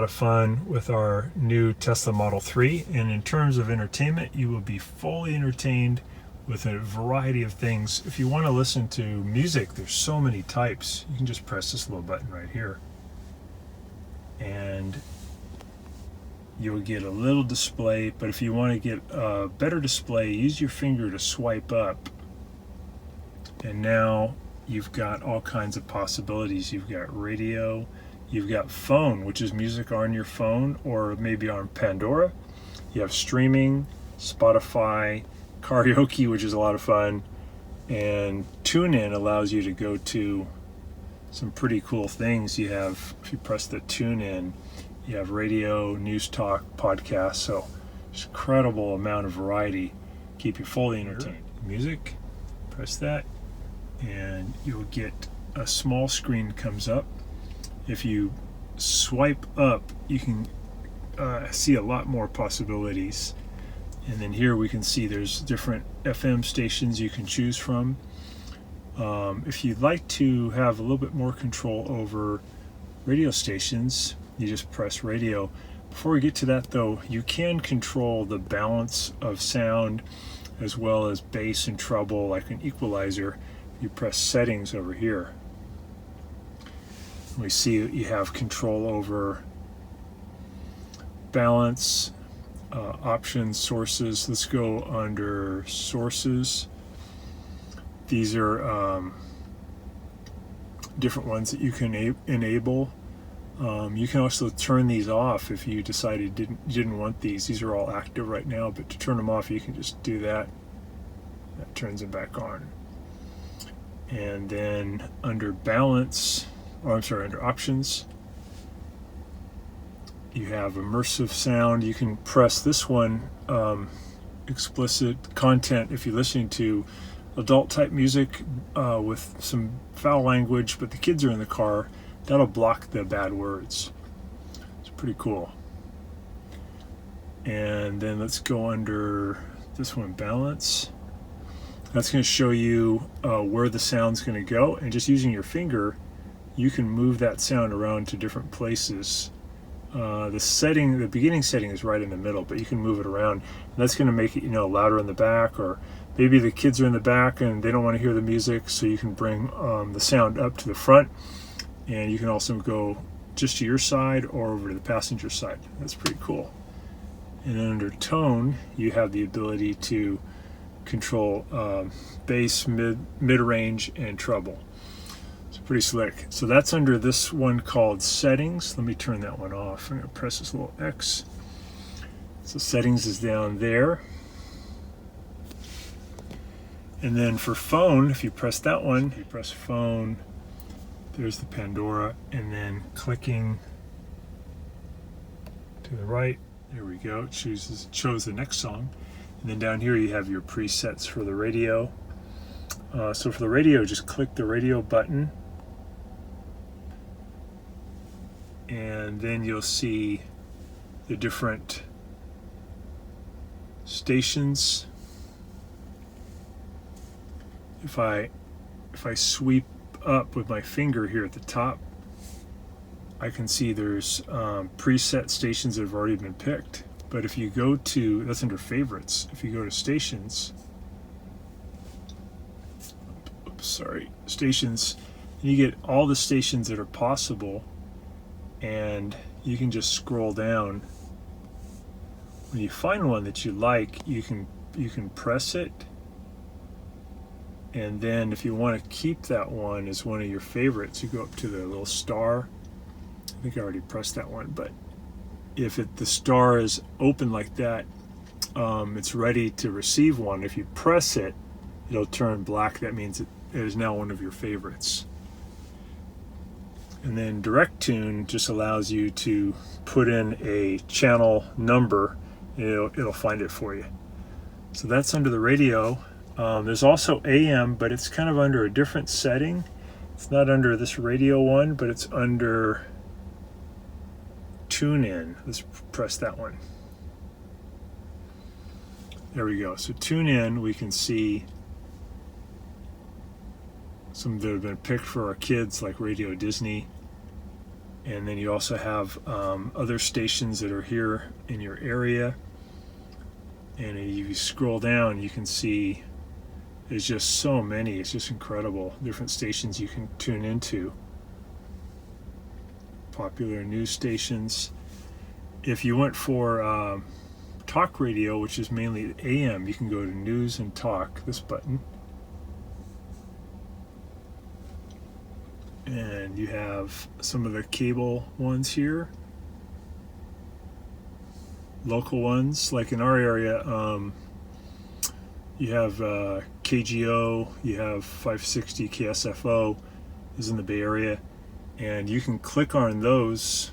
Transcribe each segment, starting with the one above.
lot of fun with our new Tesla Model 3, and in terms of entertainment, you will be fully entertained with a variety of things. If you want to listen to music, there's so many types. You can just press this little button right here, and you'll get a little display. But if you want to get a better display, use your finger to swipe up, and now you've got all kinds of possibilities. You've got radio, you've got phone, which is music on your phone or maybe on Pandora. You have streaming, Spotify, karaoke, which is a lot of fun, and TuneIn allows you to go to some pretty cool things. You have, if you press the TuneIn, you have radio, news talk, podcasts, so there's an incredible amount of variety. Keep you fully entertained. Music, press that, and you'll get a small screen comes up. If you swipe up, you can see a lot more possibilities. And then here we can see there's different FM stations you can choose from. If you'd like to have a little bit more control over radio stations, you just press radio. Before we get to that though, you can control the balance of sound as well as bass and treble like an equalizer. You press settings over here. We see that you have control over balance, options, sources. Let's go under sources. These are different ones that you can enable. You can also turn these off if you decided you didn't want these. These are all active right now, but to turn them off, you can just do that. That turns them back on. And then under balance, under options, you have immersive sound. You can press this one, explicit content, if you're listening to adult type music with some foul language, but the kids are in the car, that'll block the bad words. It's pretty cool. And then let's go under this one, balance. That's going to show you where the sound's going to go, and just using your finger, you can move that sound around to different places. The beginning setting is right in the middle, but you can move it around. And that's going to make it, louder in the back, or maybe the kids are in the back and they don't want to hear the music, so you can bring the sound up to the front, and you can also go just to your side or over to the passenger side. That's pretty cool. And then under tone, you have the ability to control bass, mid-range, and treble. It's pretty slick. So that's under this one called settings. Let me turn that one off. I'm going to press this little X. So settings is down there. And then for phone, if you press that one, you press phone, there's the Pandora, and then clicking to the right, there we go, it shows the next song. And then down here you have your presets for the radio. So for the radio, just click the radio button, and then you'll see the different stations. If I sweep up with my finger here at the top, I can see there's preset stations that have already been picked. But if you go to, that's under favorites, if you go to stations, stations, and you get all the stations that are possible, and you can just scroll down. When you find one that you like, you can press it, and then if you want to keep that one as one of your favorites, you go up to the little star. I think I already pressed that one, but if the star is open like that, it's ready to receive one. If you press it, it'll turn black. That means it is now one of your favorites. And then direct tune just allows you to put in a channel number, and it'll find it for you. So that's under the radio. There's also AM, but it's kind of under a different setting. It's not under this radio one, but it's under TuneIn. Let's press that one. There we go. So TuneIn, we can see some that have been picked for our kids, like Radio Disney. And then you also have other stations that are here in your area. And if you scroll down, you can see there's just so many. It's just incredible. Different stations you can tune into. Popular news stations. If you went for talk radio, which is mainly AM, you can go to News and Talk, this button. And you have some of the cable ones here. Local ones, like in our area, you have KGO, you have 560 KSFO is in the Bay Area, and you can click on those,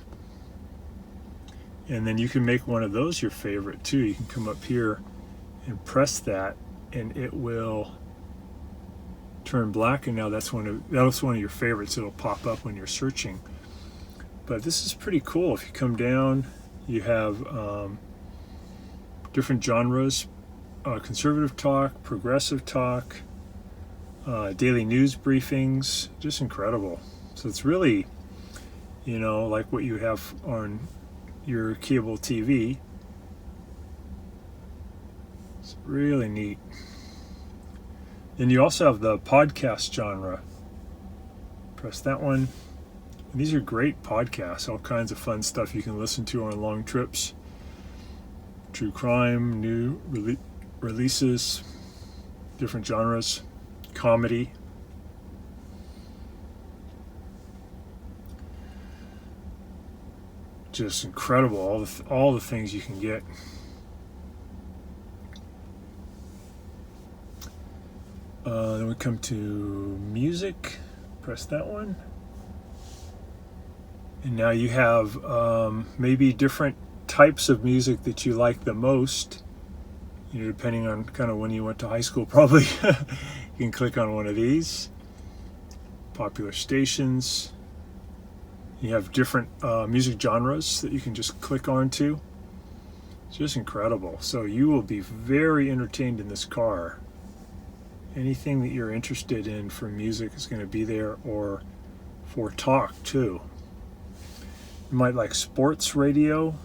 and then you can make one of those your favorite too. You can come up here and press that, and it will turn black, and now that's one of your favorites. It'll pop up when you're searching. But this is pretty cool. If you come down, you have different genres: conservative talk, progressive talk, daily news briefings. Just incredible. So it's really, like what you have on your cable TV. It's really neat. Then you also have the podcast genre. Press that one. And these are great podcasts, all kinds of fun stuff you can listen to on long trips. True crime, new releases, different genres, comedy. Just incredible, all the things you can get. Then we come to music. Press that one. And now you have maybe different types of music that you like the most. Depending on kind of when you went to high school, probably. You can click on one of these. Popular stations. You have different music genres that you can just click onto. It's just incredible. So you will be very entertained in this car. Anything that you're interested in for music is going to be there, or for talk too. You might like sports radio.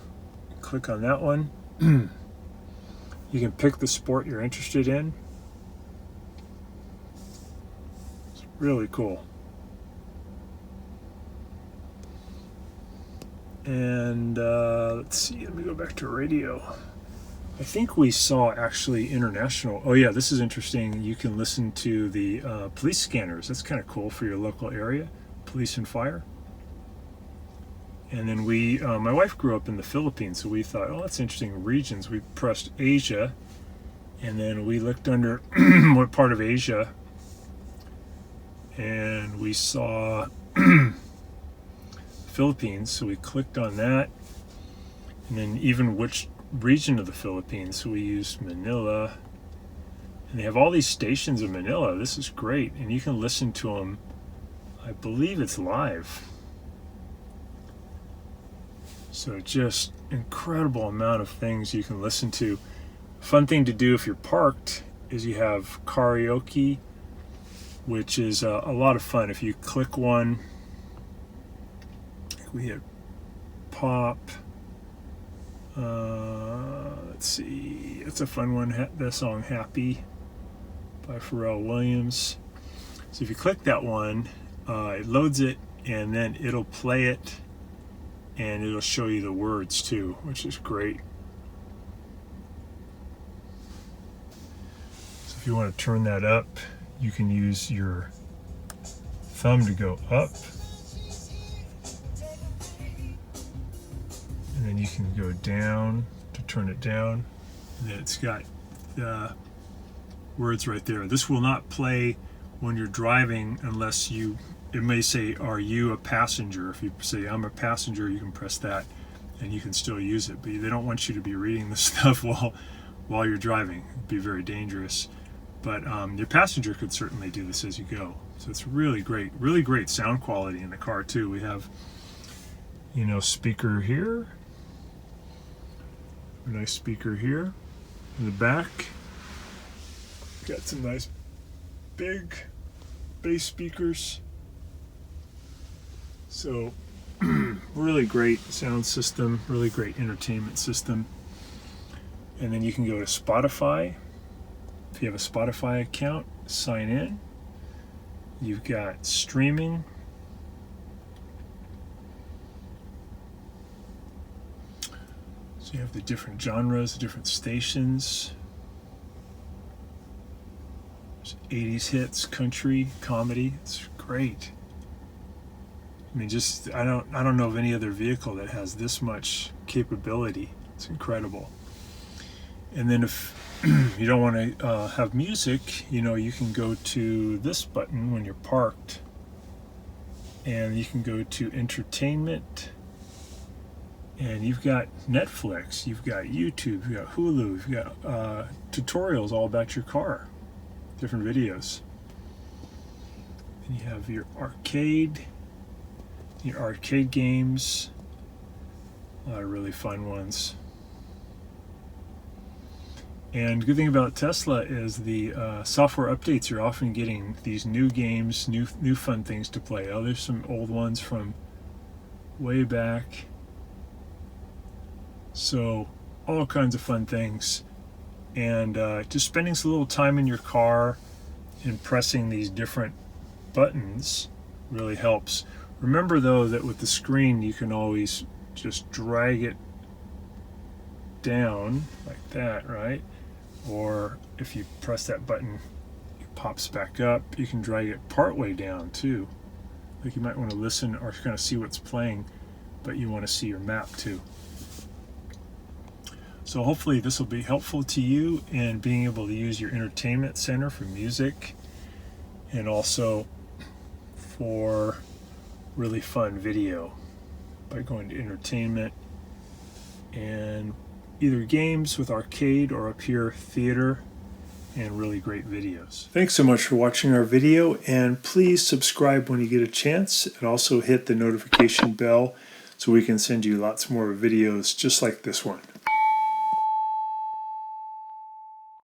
Click on that one. You can pick the sport you're interested in. It's really cool. And let's see, let me go back to radio. I think we saw actually international. Oh yeah, this is interesting. You can listen to the police scanners. That's kind of cool for your local area, police and fire. And then my wife grew up in the Philippines, so we thought, oh, that's interesting regions. We pressed Asia, and then we looked under what part of Asia, and we saw Philippines, so we clicked on that, and then even which region of the Philippines. So we used Manila, and they have all these stations in Manila. This is great, and you can listen to them. I believe it's live. So just incredible amount of things you can listen to. Fun thing to do if you're parked is you have karaoke, which is a lot of fun. If you click one, we hit pop. Let's see, it's a fun one, the song Happy by Pharrell Williams. So if you click that one, it loads it, and then it'll play it, and it'll show you the words too, which is great. So if you want to turn that up, you can use your thumb to go up, and then you can go down to turn it down, and then it's got the words right there. This will not play when you're driving unless it may say, are you a passenger? If you say I'm a passenger, you can press that and you can still use it, but they don't want you to be reading this stuff while you're driving. It'd be very dangerous. But your passenger could certainly do this as you go. So it's really great sound quality in the car too. We have, speaker here, a nice speaker here in the back. Got some nice big bass speakers. So Really great sound system, really great entertainment system. And then you can go to Spotify. If you have a Spotify account, sign in. You've got streaming. So you have the different genres, the different stations. There's 80s hits, country, comedy. It's great. I mean, just I don't know of any other vehicle that has this much capability. It's incredible. And then if you don't want to have music, you can go to this button when you're parked, and you can go to entertainment, and you've got Netflix, you've got YouTube, you've got Hulu, you've got tutorials all about your car, different videos. And you have your arcade games, a lot of really fun ones. And good thing about Tesla is the software updates. You're often getting these new games, new fun things to play. Oh, there's some old ones from way back. So all kinds of fun things. And just spending some little time in your car and pressing these different buttons really helps. Remember though that with the screen you can always just drag it down like that, right? Or if you press that button, it pops back up. You can drag it part way down too. Like you might want to listen or kind of see what's playing, but you want to see your map too. So hopefully this will be helpful to you in being able to use your entertainment center for music, and also for really fun video by going to entertainment and either games with arcade or up here theater and really great videos. Thanks so much for watching our video, and please subscribe when you get a chance, and also hit the notification bell so we can send you lots more videos just like this one.